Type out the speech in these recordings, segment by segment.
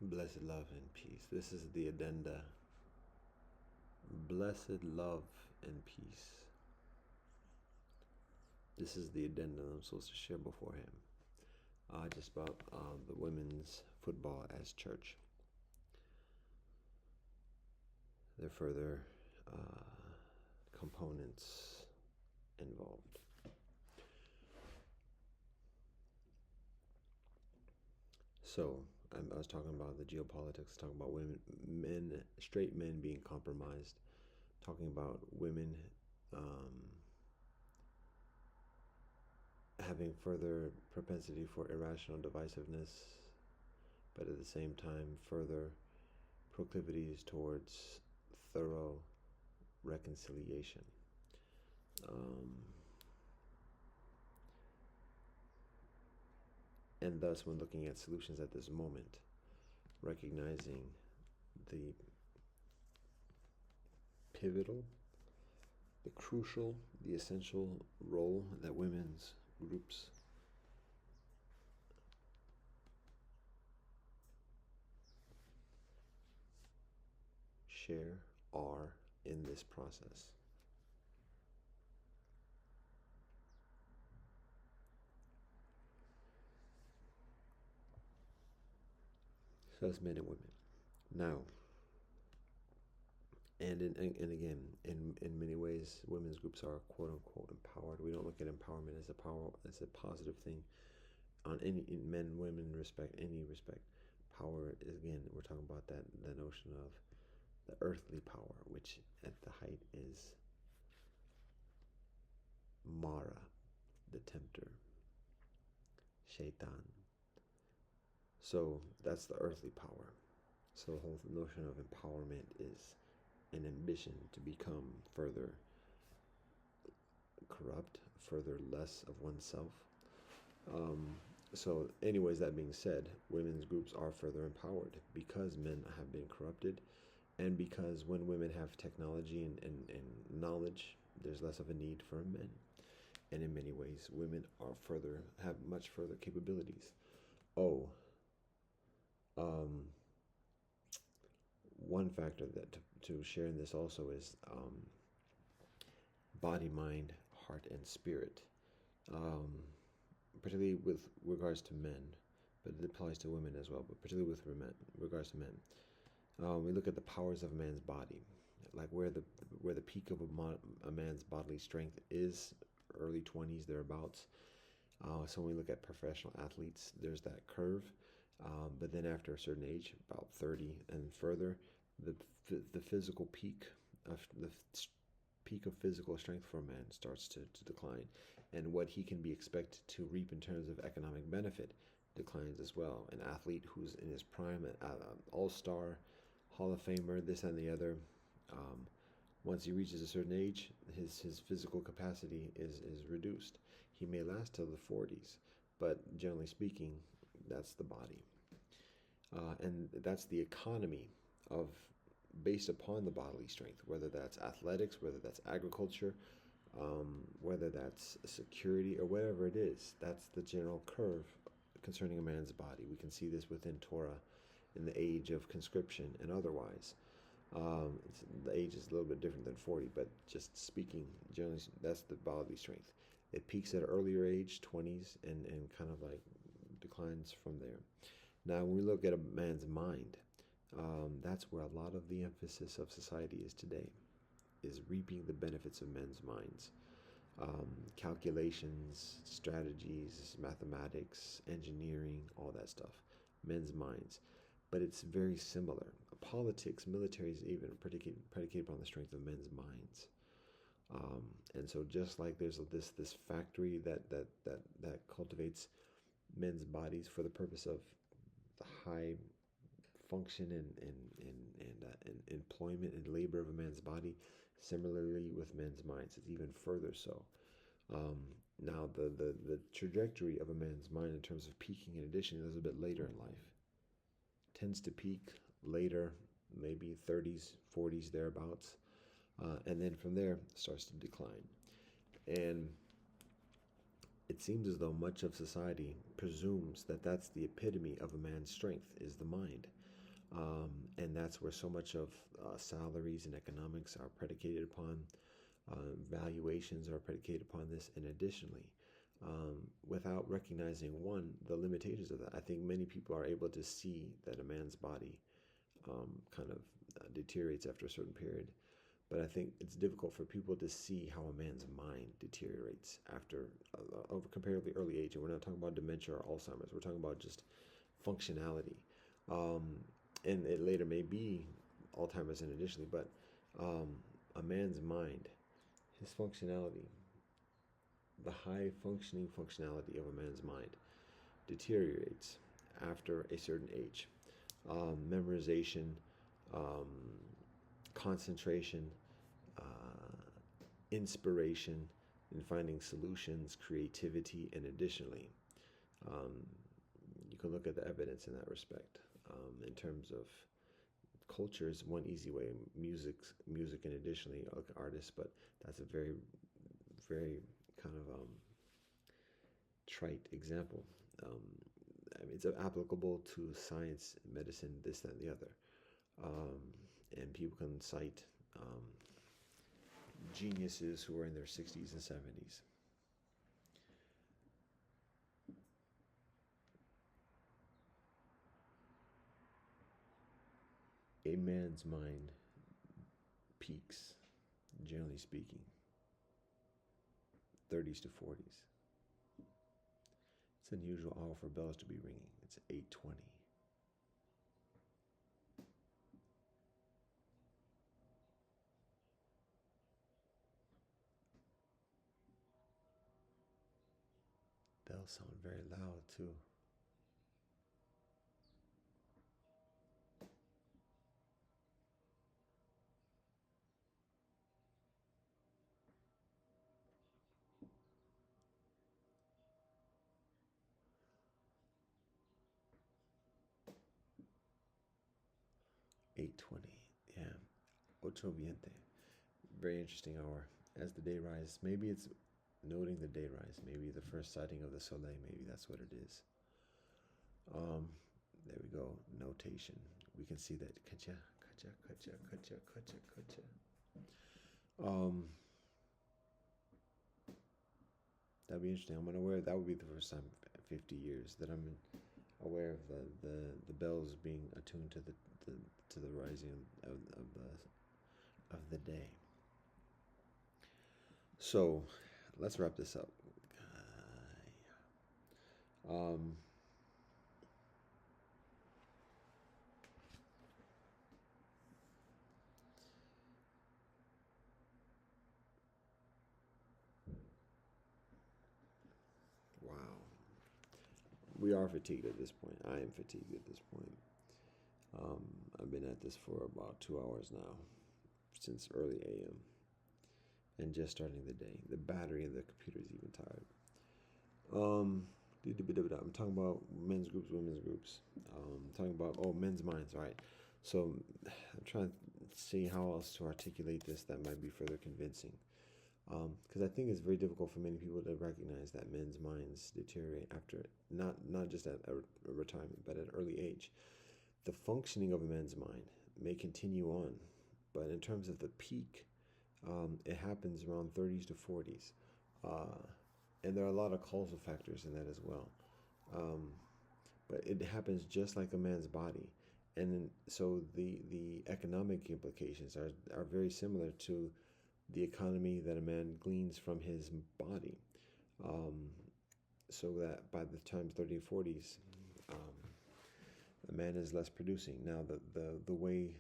Blessed love and peace. This is the addenda. Blessed love and peace. This is the addenda I'm supposed to share before him. Just about the women's football as church. There are further components involved. So I was talking about the geopolitics, talking about straight men being compromised, talking about women having further propensity for irrational divisiveness, but at the same time further proclivities towards thorough reconciliation. And thus, when looking at solutions at this moment, recognizing the pivotal, the crucial, the essential role that women's groups share are in this process. So that's men and women. Now, and again, in many ways, women's groups are quote unquote empowered. We don't look at empowerment as a positive thing. On any men, women respect, any respect. Power is, again, we're talking about that notion of the earthly power, which at the height is Mara, the tempter, Shaitan. So that's the earthly power. So the whole notion of empowerment is an ambition to become further corrupt, further less of oneself. So anyways, that being said, women's groups are further empowered because men have been corrupted, and because when women have technology and knowledge, there's less of a need for men. And in many ways, women have much further capabilities. One factor that to share in this also is body, mind, heart, and spirit. Particularly with regards to men, but it applies to women as well, but particularly with regards to men. We look at the powers of a man's body, like where the peak of a man's bodily strength is, early 20s, thereabouts. So when we look at professional athletes, there's that curve. But then after a certain age, about 30 and further, the physical peak of physical strength for a man starts to decline, and what he can be expected to reap in terms of economic benefit declines as well. An athlete who's in his prime, all-star, Hall of Famer, this and the other, once he reaches a certain age, his physical capacity is reduced. He may last till the 40s, but generally speaking, that's the body. And that's the economy of based upon the bodily strength, whether that's athletics, whether that's agriculture, whether that's security, or whatever it is. That's the general curve concerning a man's body. We can see this within Torah in the age of conscription and otherwise. The age is a little bit different than 40, but just speaking generally, that's the bodily strength. It peaks at an earlier age, 20s, and kind of like declines from there. Now, when we look at a man's mind, that's where a lot of the emphasis of society is today, is reaping the benefits of men's minds. Calculations, strategies, mathematics, engineering, all that stuff, men's minds. But it's very similar. Politics, military is even predicated upon the strength of men's minds. And so just like there's this factory that cultivates men's bodies for the purpose of the high function and employment and labor of a man's body, similarly with men's minds, it's even further so. Now the trajectory of a man's mind in terms of peaking, in addition, is a bit later in life. Tends to peak later, maybe 30s, 40s, thereabouts. And then from there starts to decline. And it seems as though much of society presumes that that's the epitome of a man's strength, is the mind. And that's where so much of salaries and economics are predicated upon. Valuations are predicated upon this, and additionally, without recognizing one the limitations of that, I think many people are able to see that a man's body kind of deteriorates after a certain period. But I think it's difficult for people to see how a man's mind deteriorates after a comparatively early age. And we're not talking about dementia or Alzheimer's. We're talking about just functionality. Um, and it later may be Alzheimer's in additionally, but um, a man's mind, his functionality, the high functioning functionality of a man's mind deteriorates after a certain age. Memorization, um, concentration, uh, inspiration in finding solutions, creativity, and additionally, um, you can look at the evidence in that respect. In terms of culture is one easy way, music, and additionally artists, but that's a very kind of trite example. Um, I mean, it's applicable to science, medicine, this, that, and the other. Um, and people can cite geniuses who are in their 60s and 70s. A man's mind peaks, generally speaking, 30s to 40s. It's an unusual hour for bells to be ringing. It's 8:20. Bells sound very loud too. 8:20. Yeah. Ocho Viente. Very interesting hour. As the day rises, maybe it's noting the day rise. Maybe the first sighting of the soleil. Maybe that's what it is. Um, there we go. Notation. We can see that. Kacha, kacha, kacha, kacha, kacha, kacha. Um, that'd be interesting. I'm unaware. That would be the first time in 50 years that I'm aware of the bells being attuned the to the rising of the day. So, let's wrap this up. Um, wow, we are fatigued at this point. I am fatigued at this point. Um, I've been at this for about 2 hours now, since early a.m. and just starting the day. The battery in the computer is even tired. Um, I'm talking about men's groups, women's groups. Talking about men's minds, right? So I'm trying to see how else to articulate this that might be further convincing. Because I think it's very difficult for many people to recognize that men's minds deteriorate after not just at a retirement, but at an early age. The functioning of a man's mind may continue on, but in terms of the peak, it happens around 30s to 40s. Uh, and there are a lot of causal factors in that as well. Um, but it happens just like a man's body. And so the economic implications are very similar to the economy that a man gleans from his body. Um, so that by the time 30 40s, a man is less producing. Now, the way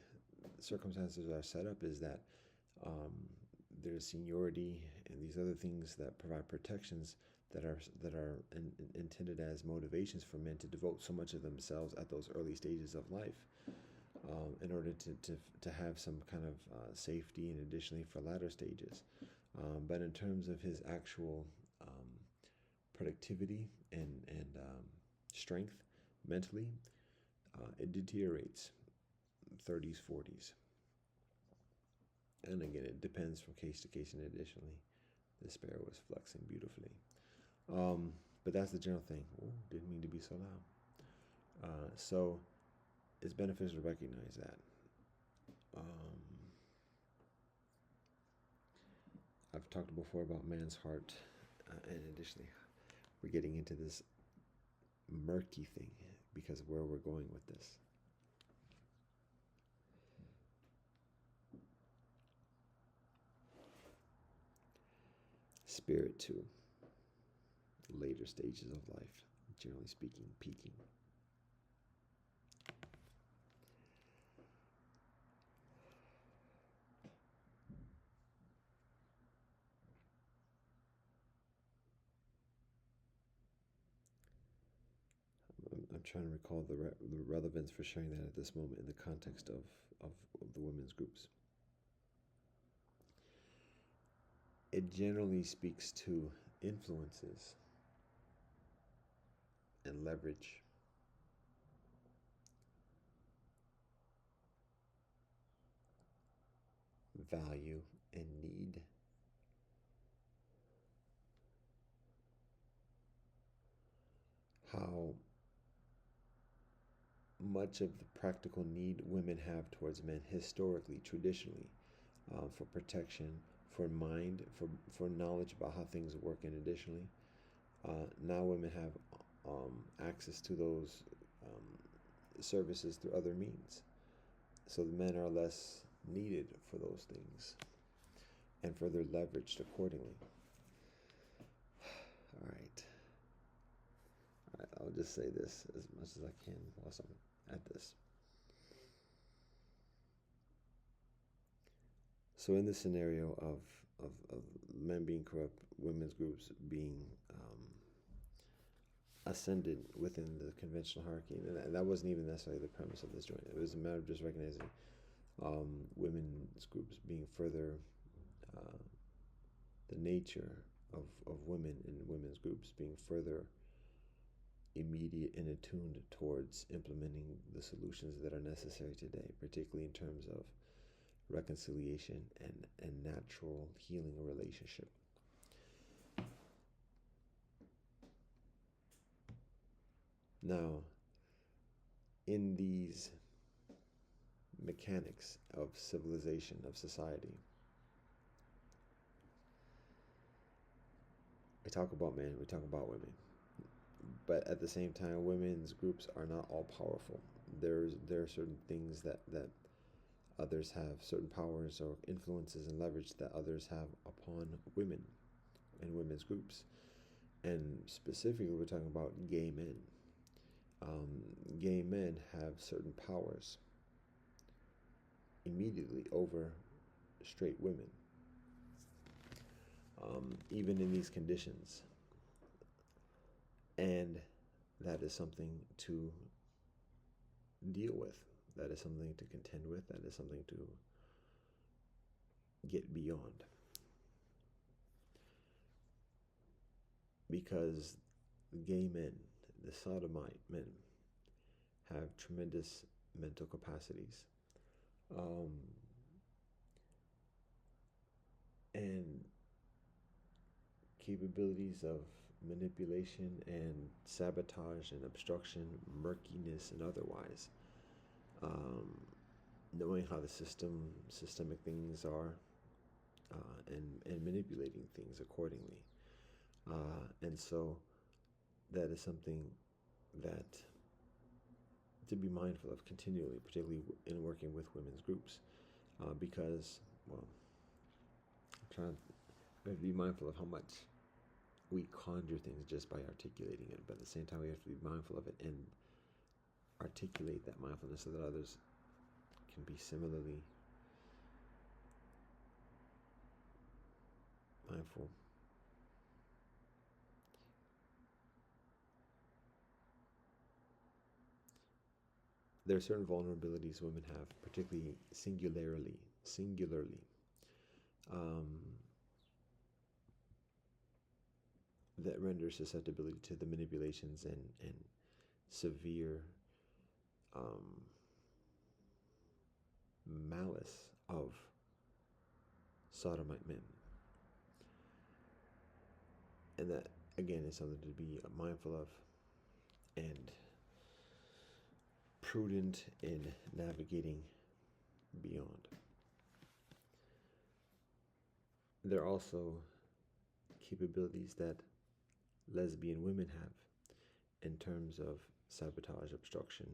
circumstances are set up is that um, there's seniority and these other things that provide protections that are intended as motivations for men to devote so much of themselves at those early stages of life in order to have some kind of safety and additionally for latter stages. But in terms of his actual productivity and strength mentally, it deteriorates 30s, 40s. And again, it depends from case to case, and additionally, the sparrow was flexing beautifully. But that's the general thing. Oh, didn't mean to be so loud. So it's beneficial to recognize that. Um, I've talked before about man's heart, and additionally, we're getting into this murky thing because of where we're going with this. Spirit, too. Later stages of life, generally speaking, peaking. I'm trying to recall the relevance for sharing that at this moment in the context of the women's groups. It generally speaks to influences and leverage. Value and need. How much of the practical need women have towards men historically, traditionally, for protection, for mind, for knowledge about how things work, and additionally, now women have access to those services through other means. So the men are less needed for those things and further leveraged accordingly. All right. I'll just say this as much as I can whilst I'm at this. So in the scenario of men being corrupt, women's groups being ascended within the conventional hierarchy, and that wasn't even necessarily the premise of this joint. It was a matter of just recognizing women's groups being further, the nature of women in women's groups being further immediate and attuned towards implementing the solutions that are necessary today, particularly in terms of reconciliation and natural healing a relationship. Now, in these mechanics of civilization, of society, we talk about men, we talk about women, but at the same time, women's groups are not all powerful. There are certain things that others have, certain powers or influences and leverage that others have upon women and women's groups. And specifically, we're talking about gay men. Gay men have certain powers immediately over straight women, even in these conditions. And that is something to deal with. That is something to contend with. That is something to get beyond. Because the gay men, the sodomite men, have tremendous mental capacities. And capabilities of manipulation and sabotage and obstruction, murkiness and otherwise. Knowing how the systemic things are, and manipulating things accordingly. And so that is something that to be mindful of continually, particularly in working with women's groups, because, well, I'm trying to be mindful of how much we conjure things just by articulating it, but at the same time we have to be mindful of it and articulate that mindfulness so that others can be similarly mindful. There are certain vulnerabilities women have, particularly singularly, that render susceptibility to the manipulations and severe malice of sodomite men. And that, again, is something to be mindful of and prudent in navigating beyond. There are also capabilities that lesbian women have in terms of sabotage, obstruction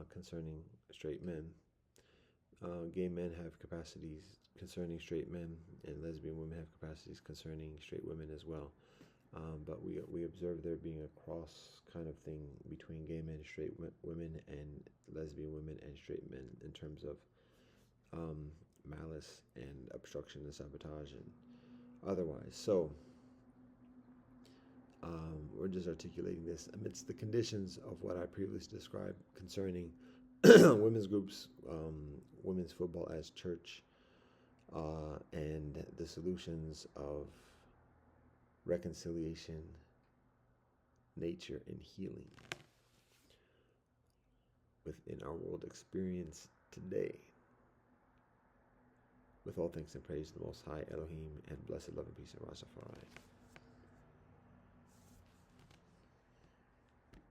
concerning straight men. Gay men have capacities concerning straight men, and lesbian women have capacities concerning straight women as well. But we observe there being a cross kind of thing between gay men, straight women, and lesbian women and straight men in terms of malice and obstruction and sabotage and otherwise. So we're just articulating this amidst the conditions of what I previously described concerning women's groups, women's football as church, and the solutions of reconciliation, nature, and healing within our world experience today. With all thanks and praise to the Most High, Elohim, and blessed love and peace in Rastafari.